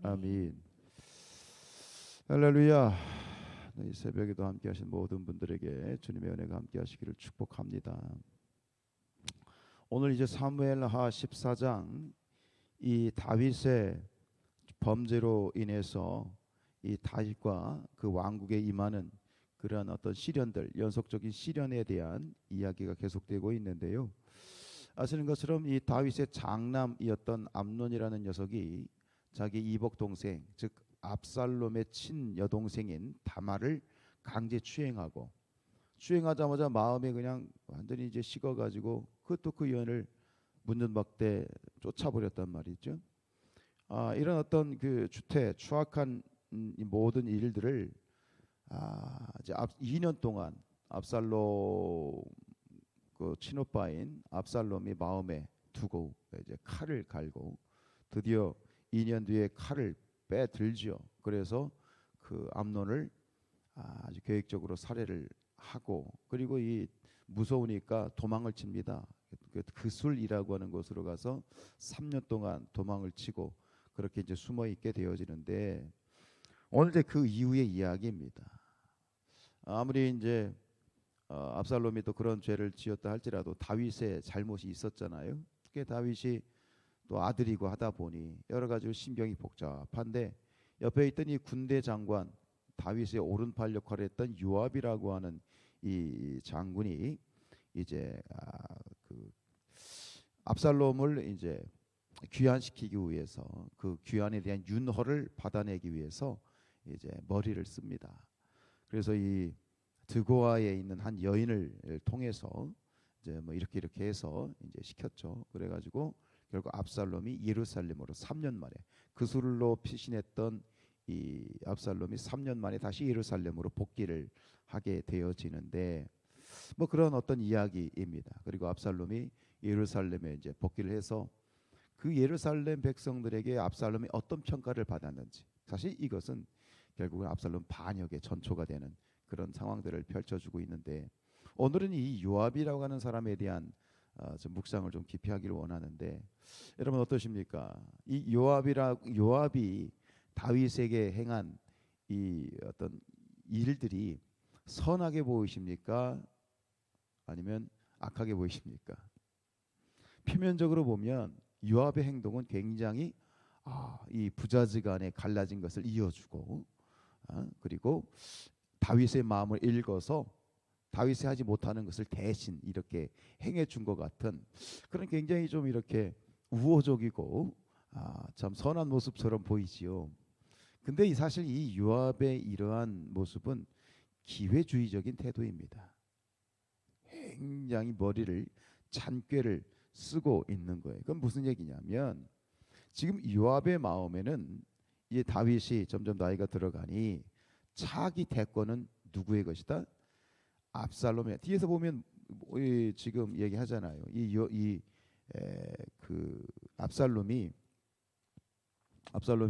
아멘. 할렐루야. 이 새벽에도 함께하신 모든 분들에게 주님의 은혜가 함께하시기를 축복합니다. 오늘 이제 사무엘하 14장, 이 다윗의 범죄로 인해서 이 다윗과 그 왕국에 임하는 그러한 어떤 시련들, 연속적인 시련에 대한 이야기가 계속되고 있는데요. 아시는 것처럼 이 다윗의 장남이었던 암논이라는 녀석이 자기 이복 동생, 즉 압살롬의 친여동생인 다말을 강제 추행하자마자 마음이 그냥 완전히 이제 식어가지고 그것도 그 여인을 문전박대 쫓아버렸단 말이죠. 이런 어떤 그 추악한 이 모든 일들을 이제 2년 동안 압살롬 그 친오빠인 압살롬이 마음에 두고 이제 칼을 갈고 드디어 2년 뒤에 칼을 빼들죠. 그래서 그 암논을 아주 계획적으로 살해를 하고, 그리고 이 무서우니까 도망을 칩니다. 그 술이라고 하는 곳으로 가서 3년 동안 도망을 치고 그렇게 이제 숨어 있게 되어지는데, 오늘 이제 그 이후의 이야기입니다. 아무리 이제 압살롬이 또 그런 죄를 지었다 할지라도 다윗의 잘못이 있었잖아요. 특히 다윗이 또 아들이고 하다 보니 여러 가지 신경이 복잡한데, 옆에 있던 이 군대 장관, 다윗의 오른팔 역할을 했던 요압이라고 하는 이 장군이 이제 그 압살롬을 이제 귀환시키기 위해서, 그 귀환에 대한 윤허를 받아내기 위해서 이제 머리를 씁니다. 그래서 이 드고아에 있는 한 여인을 통해서 이제 뭐 이렇게 해서 이제 시켰죠. 그래가지고 결국 압살롬이 예루살렘으로 3년 만에, 그 술로 피신했던 이 압살롬이 3년 만에 다시 예루살렘으로 복귀를 하게 되어지는데, 뭐 그런 어떤 이야기입니다. 그리고 압살롬이 예루살렘에 이제 복귀를 해서 그 예루살렘 백성들에게 압살롬이 어떤 평가를 받았는지, 사실 이것은 결국은 압살롬 반역의 전초가 되는 그런 상황들을 펼쳐주고 있는데, 오늘은 이 요압이라고 하는 사람에 대한 좀 묵상을 좀 깊이 하기를 원하는데, 여러분 어떠십니까? 이 요압이 다윗에게 행한 이 어떤 일들이 선하게 보이십니까? 아니면 악하게 보이십니까? 표면적으로 보면 요압의 행동은 굉장히 이 부자지간에 갈라진 것을 이어주고, 그리고 다윗의 마음을 읽어서 다윗이 하지 못하는 것을 대신 이렇게 행해 준 것 같은 그런 굉장히 좀 이렇게 우호적이고 참 선한 모습처럼 보이지요. 근데 사실 이 요압의 이러한 모습은 기회주의적인 태도입니다. 굉장히 머리를 잔꾀를 쓰고 있는 거예요. 그건 무슨 얘기냐면, 지금 요압의 마음에는 이 다윗이 점점 나이가 들어가니 차기 대권은 누구의 것이다? 압살롬의. 뒤에서 보면 지금 얘기하잖아요. 그 압살롬이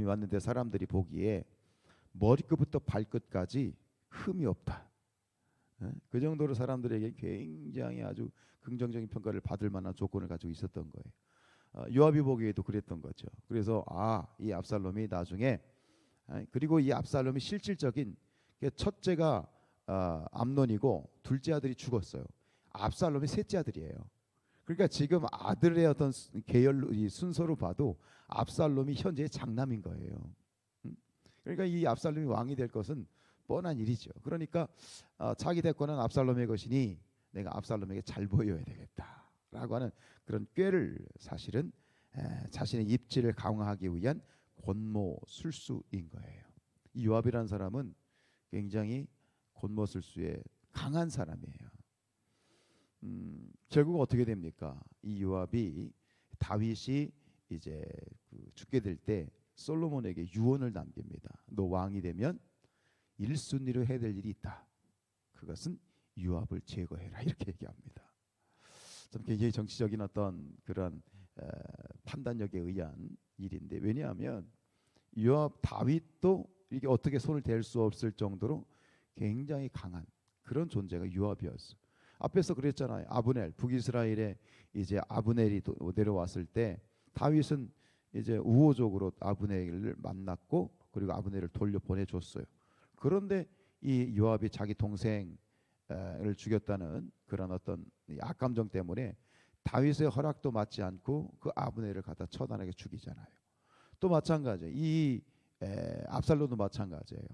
왔는데 사람들이 보기에 머리끝부터 발끝까지 흠이 없다. 그 정도로 사람들에게 굉장히 아주 긍정적인 평가를 받을 만한 조건을 가지고 있었던 거예요. 요압이 보기에도 그랬던 거죠. 그래서 이 압살롬이 나중에, 그리고 이 압살롬이 실질적인 첫째가 암논이고 둘째 아들이 죽었어요. 압살롬이 셋째 아들이에요. 그러니까 지금 아들의 어떤 계열로, 이 순서로 봐도 압살롬이 현재의 장남인 거예요. 그러니까 이 압살롬이 왕이 될 것은 뻔한 일이죠. 그러니까 차기 대권은 압살롬의 것이니 내가 압살롬에게 잘 보여야 되겠다라고 하는 그런 꾀를, 사실은 자신의 입지를 강화하기 위한 권모술수인 거예요. 이 요압이라는 사람은 굉장히 권모술수에 강한 사람이에요. 결국 어떻게 됩니까? 이 요압이 다윗이 이제 죽게 될 때 솔로몬에게 유언을 남깁니다. 너 왕이 되면 1순위로 해야 될 일이 있다. 그것은 요압을 제거해라, 이렇게 얘기합니다. 좀 굉장히 정치적인 어떤 그런 판단력에 의한 일인데, 왜냐하면 요압, 다윗도 이게 어떻게 손을 댈 수 없을 정도로 굉장히 강한 그런 존재가 요압이었어. 앞에서 그랬잖아요. 아브넬, 북이스라엘에 이제 아브넬이 내려왔을 때 다윗은 이제 우호적으로 아브넬을 만났고 그리고 아브넬을 돌려 보내줬어요. 그런데 이 요압이 자기 동생을 죽였다는 그런 어떤 악감정 때문에 다윗의 허락도 받지 않고 그 아브넬을 갖다 처단하게 죽이잖아요. 또 마찬가지예요. 이 압살롬도 마찬가지예요.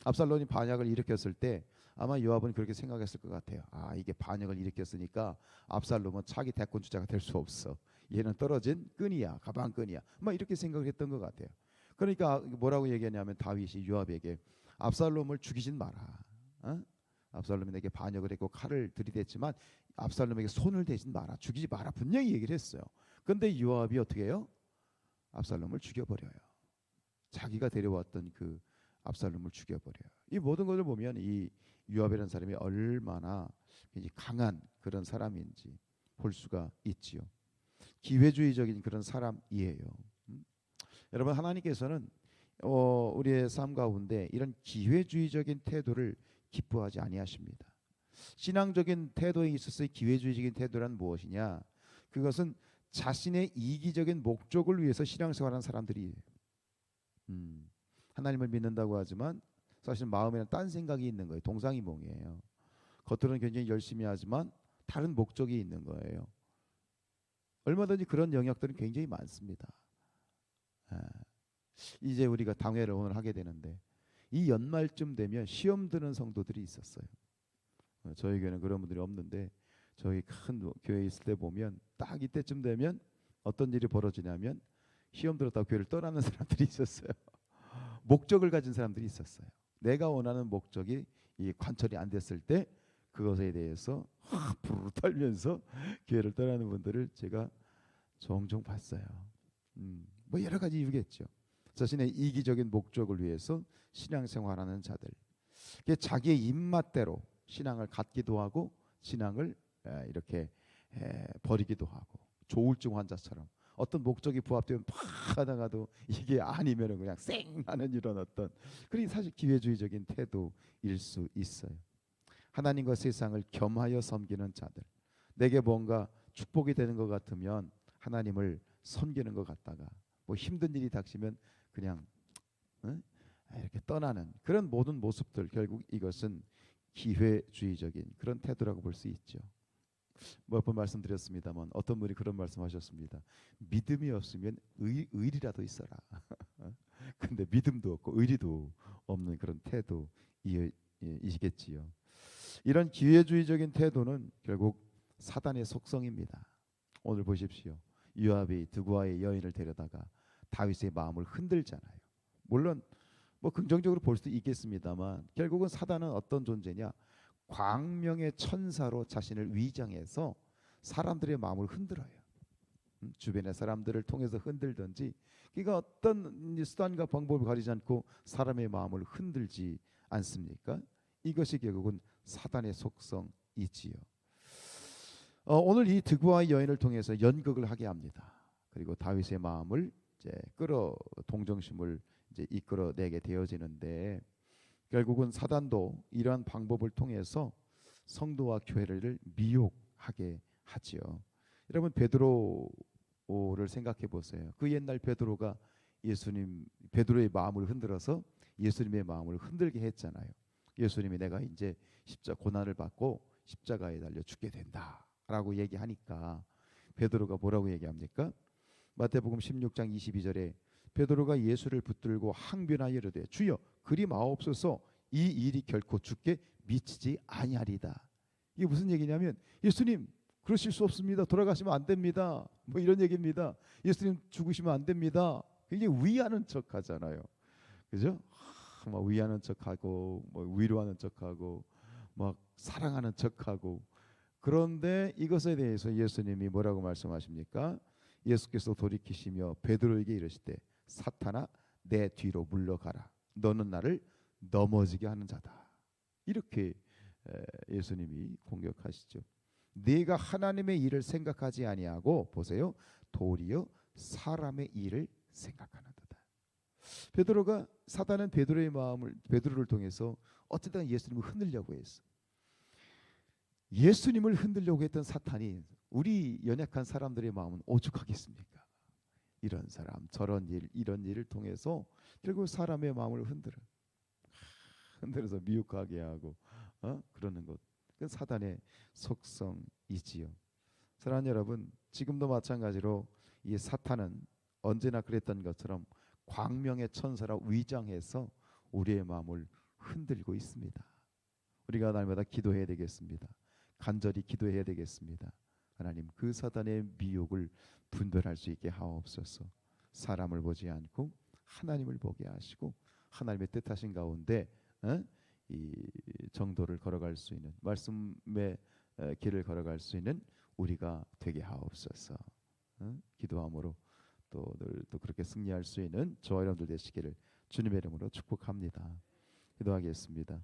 압살롬이 반역을 일으켰을 때 아마 요압은 그렇게 생각했을 것 같아요. 아, 이게 반역을 일으켰으니까 압살롬은 차기 대권 주자가 될 수 없어. 얘는 떨어진 끈이야, 가방끈이야. 막 이렇게 생각을 했던 것 같아요. 그러니까 뭐라고 얘기하냐면 다윗이 요압에게 압살롬을 죽이진 마라. 어? 압살롬이 내게 반역을 했고 칼을 들이댔지만 압살롬에게 손을 대진 마라. 죽이지 마라. 분명히 얘기를 했어요. 그런데 요압이 어떻게 해요? 압살롬을 죽여버려요. 자기가 데려왔던 그 압살롬을 죽여버려요. 이 모든 것을 보면 이 요압이라는 사람이 얼마나 강한 그런 사람인지 볼 수가 있지요. 기회주의적인 그런 사람이에요. 여러분, 하나님께서는 우리의 삶 가운데 이런 기회주의적인 태도를 기뻐하지 아니하십니다. 신앙적인 태도에 있어서의 기회주의적인 태도란 무엇이냐? 그것은 자신의 이기적인 목적을 위해서 신앙생활하는 사람들이에요. 하나님을 믿는다고 하지만 사실 마음에는 딴 생각이 있는 거예요. 동상이몽이에요. 겉으로는 굉장히 열심히 하지만 다른 목적이 있는 거예요. 얼마든지 그런 영역들은 굉장히 많습니다. 이제 우리가 당회를 오늘 하게 되는데 이 연말쯤 되면 시험 드는 성도들이 있었어요. 저희 교회는 그런 분들이 없는데 저희 큰 교회에 있을 때 보면 딱 이때쯤 되면 어떤 일이 벌어지냐면 시험 들었다고 교회를 떠나는 사람들이 있었어요. 목적을 가진 사람들이 있었어요. 내가 원하는 목적이 이 관철이 안 됐을 때 그것에 대해서 부르르 떨면서 교회를 떠나는 분들을 제가 종종 봤어요. 뭐 여러 가지 이유겠죠. 자신의 이기적인 목적을 위해서 신앙생활하는 자들, 자기의 입맛대로 신앙을 갖기도 하고 신앙을 이렇게 버리기도 하고, 조울증 환자처럼 어떤 목적이 부합되면 팍 하다가도 이게 아니면은 그냥 쌩 하는 이런 어떤, 그게 사실 기회주의적인 태도일 수 있어요. 하나님과 세상을 겸하여 섬기는 자들, 내게 뭔가 축복이 되는 것 같으면 하나님을 섬기는 것 같다가 뭐 힘든 일이 닥치면 그냥 이렇게 떠나는 그런 모든 모습들, 결국 이것은 기회주의적인 그런 태도라고 볼 수 있죠. 몇 번 말씀드렸습니다만 어떤 분이 그런 말씀하셨습니다. 믿음이 없으면 의리라도 있어라. 근데 믿음도 없고 의리도 없는 그런 태도이시겠지요. 이런 기회주의적인 태도는 결국 사단의 속성입니다. 오늘 보십시오. 요압이 드고아의 여인을 데려다가 다윗의 마음을 흔들잖아요. 물론 뭐 긍정적으로 볼 수도 있겠습니다만 결국은 사단은 어떤 존재냐? 광명의 천사로 자신을 위장해서 사람들의 마음을 흔들어요. 주변의 사람들을 통해서 흔들든지, 그러니까 어떤 수단과 방법을 가리지 않고 사람의 마음을 흔들지 않습니까? 이것이 결국은 사단의 속성이지요. 오늘 이 드고아의 여인을 통해서 연극을 하게 합니다. 그리고 다윗의 마음을 이제 동정심을 이제 이끌어내게 되어지는데, 결국은 사단도 이러한 방법을 통해서 성도와 교회를 미혹하게 하지요. 여러분, 베드로를 생각해 보세요. 그 옛날 베드로가 베드로의 마음을 흔들어서 예수님의 마음을 흔들게 했잖아요. 예수님이 내가 이제 고난을 받고 십자가에 달려 죽게 된다라고 얘기하니까 베드로가 뭐라고 얘기합니까? 마태복음 16장 22절에 베드로가 예수를 붙들고 항변하여 이르되 주여 그리 마옵소서, 이 일이 결코 주께 미치지 아니하리다. 이게 무슨 얘기냐면 예수님 그러실 수 없습니다. 돌아가시면 안 됩니다. 뭐 이런 얘기입니다. 예수님 죽으시면 안 됩니다. 굉장히 위하는 척하잖아요. 그죠? 막 위하는 척하고 뭐 위로하는 척하고 막 사랑하는 척하고. 그런데 이것에 대해서 예수님이 뭐라고 말씀하십니까? 예수께서 돌이키시며 베드로에게 이르시되 사탄아 내 뒤로 물러가라. 너는 나를 넘어지게 하는 자다. 이렇게 예수님이 공격하시죠. 네가 하나님의 일을 생각하지 아니하고 보세요. 도리어 사람의 일을 생각하는도다. 사단은 베드로를 통해서 어쨌든 예수님을 흔들려고 했어. 예수님을 흔들려고 했던 사탄이 우리 연약한 사람들의 마음은 오죽하겠습니까? 이런 사람 저런 일 이런 일을 통해서 결국 사람의 마음을 흔들어서 미혹하게 하고 그러는 것. 그 사단의 속성이지요. 사랑하는 여러분, 지금도 마찬가지로 이 사탄은 언제나 그랬던 것처럼 광명의 천사라 위장해서 우리의 마음을 흔들고 있습니다. 우리가 날마다 기도해야 되겠습니다. 간절히 기도해야 되겠습니다. 하나님, 그 사단의 미혹을 분별할 수 있게 하옵소서. 사람을 보지 않고 하나님을 보게 하시고 하나님의 뜻하신 가운데 이 정도를 걸어갈 수 있는 말씀의 길을 걸어갈 수 있는 우리가 되게 하옵소서. 기도함으로 또 늘 또 그렇게 승리할 수 있는 저와 여러분들 되시기를 주님의 이름으로 축복합니다. 기도하겠습니다.